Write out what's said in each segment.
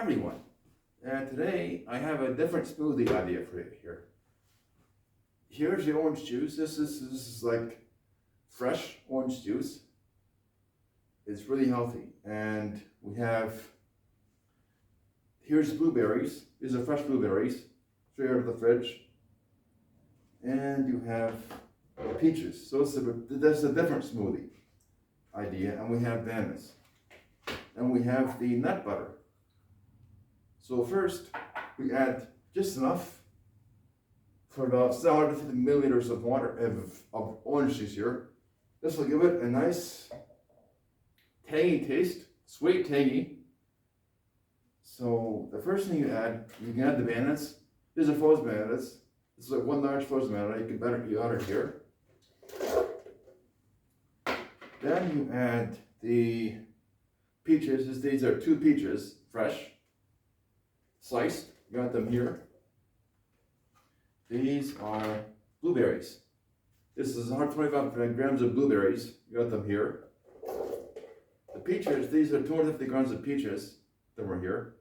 everyone. And today I have a different smoothie idea for you here. Here's the orange juice. This is like fresh orange juice. It's really healthy. And we have, here's blueberries. These are fresh blueberries, straight out of the fridge. And you have peaches. So that's a different smoothie idea. And we have bananas. And we have the nut butter. So first, we add just enough for about 750 milliliters of water of orange juice here. This will give it a nice tangy taste, sweet tangy. So the first thing you can add the bananas. These are frozen bananas. This is like one large frozen banana. You can add it here. Then you add the peaches. These are 2 peaches, fresh, sliced. You got them here. These are blueberries. This is 125 grams of blueberries. You got them here. The peaches, these are 250 grams of peaches that were here.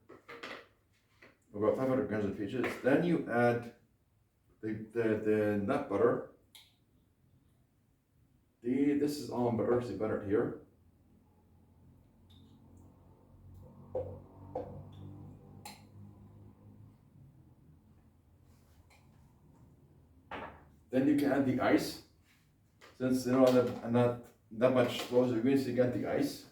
About 500 grams of peaches. Then you add the nut butter. This is almond butter, so you butter it here. Then you can add the ice. Since you know I'm not that much frozen ingredients, you got the ice.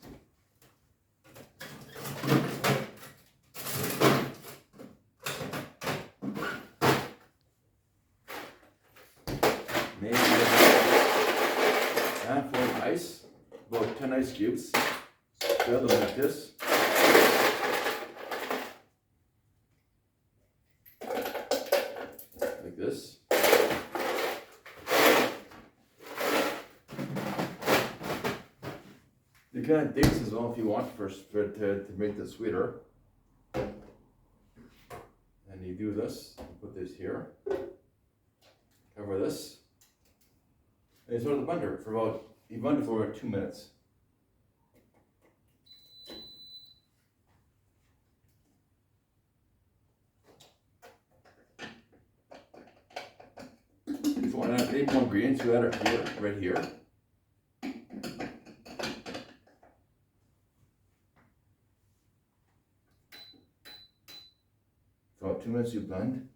Maybe a handful of ice, about 10 ice cubes. Fill them like this. Like this. You can add dates as well if you want to make this sweeter. And you do this, you put this here, cover this, and you sort of blender for about, you blend it for about 2 minutes. If you want to add 8 more ingredients, you add it here, right here. For about 2 minutes you blend.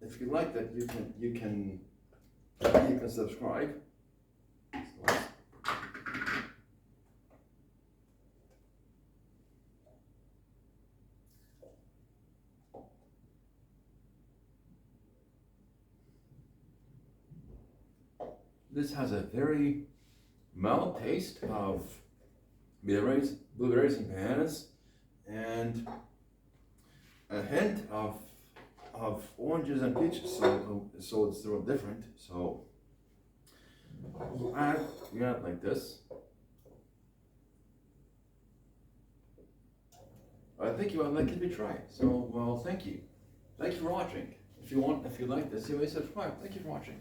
If you like that, you can subscribe. this has a very mild taste of blueberries and bananas, and a hint of oranges and peaches. So it's a little different. So you add like this. I think you would like it to try. So well, thank you for watching. If you like this, you may subscribe. Thank you for watching.